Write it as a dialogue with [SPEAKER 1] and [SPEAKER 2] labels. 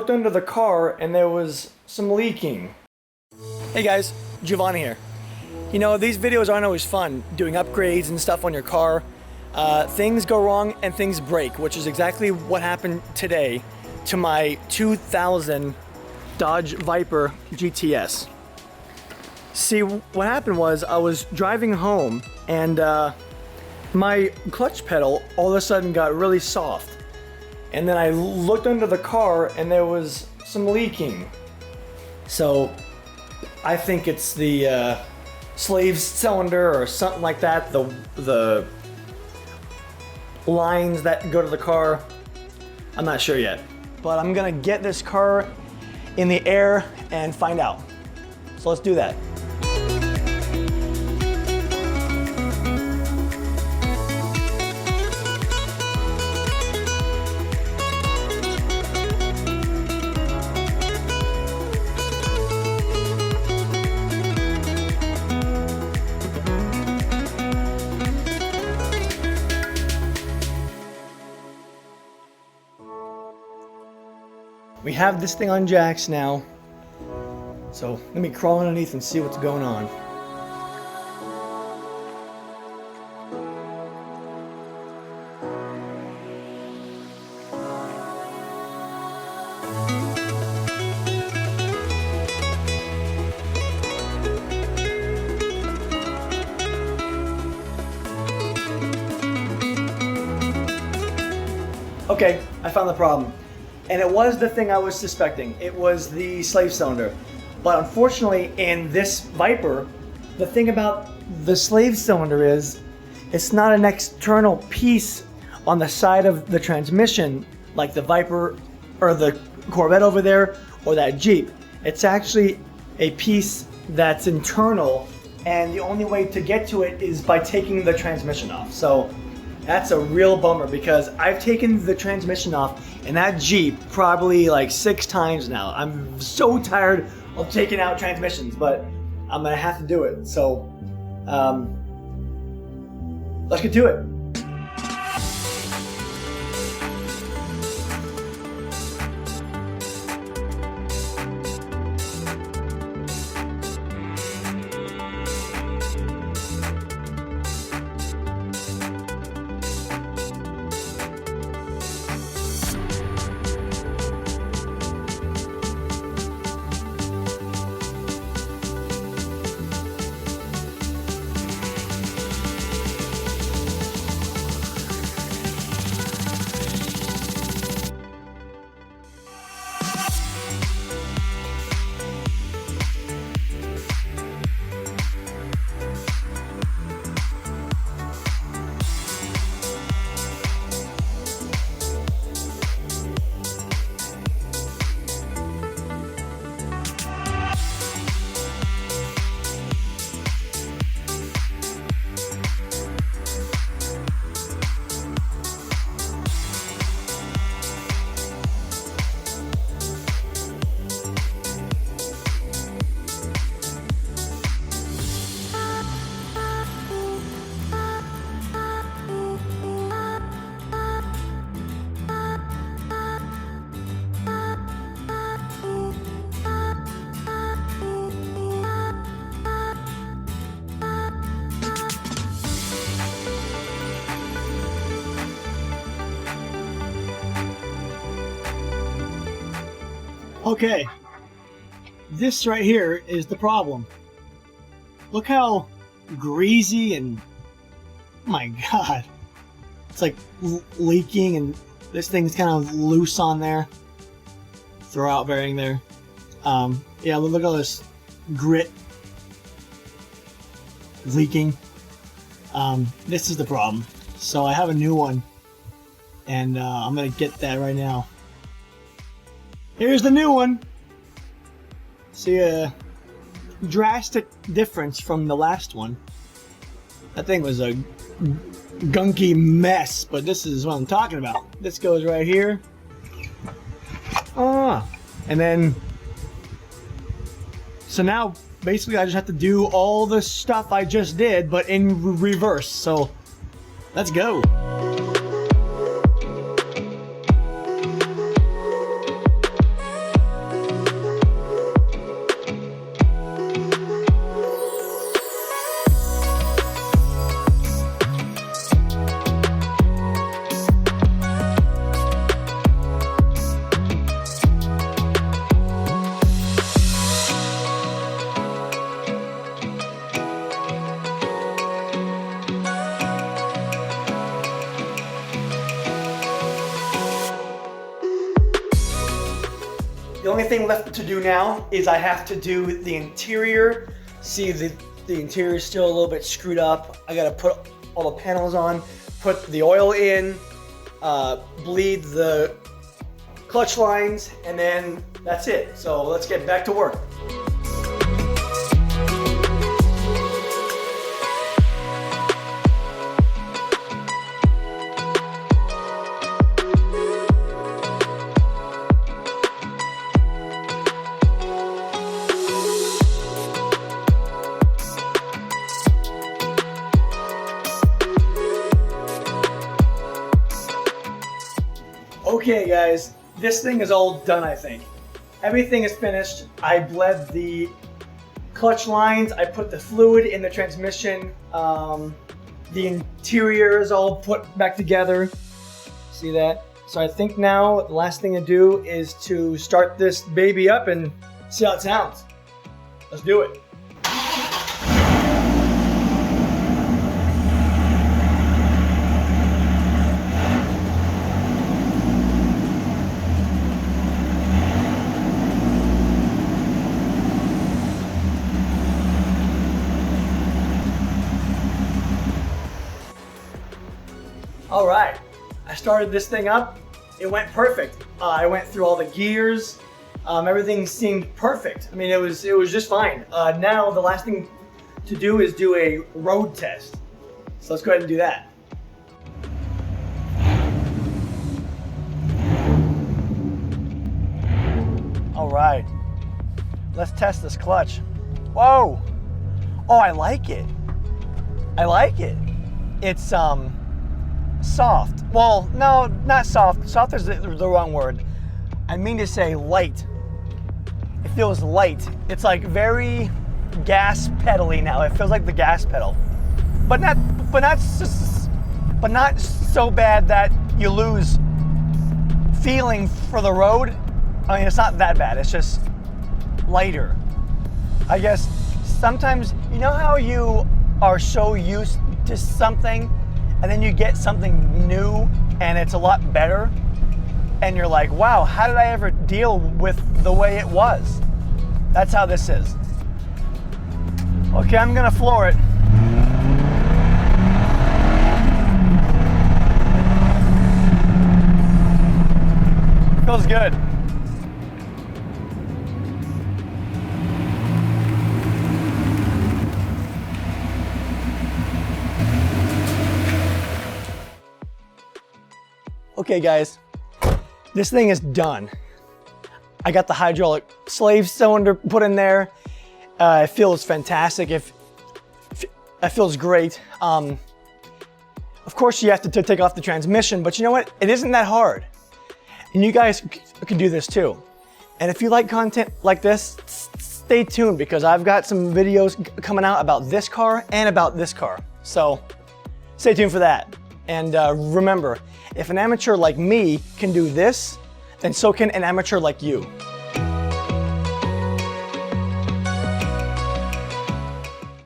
[SPEAKER 1] looked under the car and there was some leaking. Hey guys, Giovanni here. You know, these videos aren't always fun, doing upgrades and stuff on your car. Things go wrong and things break, which is exactly what happened today to my 2000 Dodge Viper GTS. See, what happened was I was driving home and my clutch pedal all of a sudden got really soft. And then I looked under the car and there was some leaking. So I think it's the slave cylinder or something like that, the lines that go to the car. I'm not sure yet, but I'm gonna get this car in the air and find out. So let's do that. We have this thing on jacks now, so let me crawl underneath and see what's going on. Okay, I found the problem. And it was the thing I was suspecting. It was the slave cylinder. But unfortunately, in this Viper, the thing about the slave cylinder is it's not an external piece on the side of the transmission like the Viper or the Corvette over there or that Jeep. It's actually a piece that's internal, and the only way to get to it is by taking the transmission off. So that's a real bummer because I've taken the transmission off in that Jeep probably like 6 times now. I'm so tired of taking out transmissions, but I'm gonna have to do it. So let's get to it. Okay, this right here is the problem. Look how greasy and, oh my God, it's like leaking, and this thing's kind of loose on there. Throw out bearing there. Yeah, look at all this grit leaking. This is the problem. So I have a new one, and I'm gonna get that right now. Here's the new one. See a drastic difference from the last one. That thing was a gunky mess, but this is what I'm talking about. This goes right here. And then, so now basically I just have to do all the stuff I just did, but in reverse. So let's go. only thing left to do now is I have to do the interior. See, the interior is still a little bit screwed up. I gotta put all the panels on, put the oil in, bleed the clutch lines, and then that's it. So let's get back to work. Okay guys, this thing is all done, I think. Everything is finished. I bled the clutch lines, I put the fluid in the transmission, the interior is all put back together. See that? So I think now the last thing to do is to start this baby up and see how it sounds. Let's do it. All right, I started this thing up. It went perfect. I went through all the gears. Everything seemed perfect. I mean, it was just fine. Now the last thing to do is do a road test. So let's go ahead and do that. All right, let's test this clutch. Whoa! Oh, I like it. I like it. It's soft. Well, no, not soft. Soft is the wrong word. I mean to say light. It feels light. It's like very gas pedally now. It feels like the gas pedal, but not so bad that you lose feeling for the road. I mean, it's not that bad. It's just lighter. I guess sometimes, you know how you are so used to something and then you get something new and it's a lot better and you're like, wow, how did I ever deal with the way it was? That's how this is. Okay, I'm gonna floor it. Feels good. Okay guys, this thing is done. I got the hydraulic slave cylinder put in there. It feels fantastic. It feels great. Of course you have to take off the transmission, but you know what? It isn't that hard. And you guys can do this too. And if you like content like this, stay tuned because I've got some videos coming out about this car and about this car. So stay tuned for that. And remember, if an amateur like me can do this, then so can an amateur like you.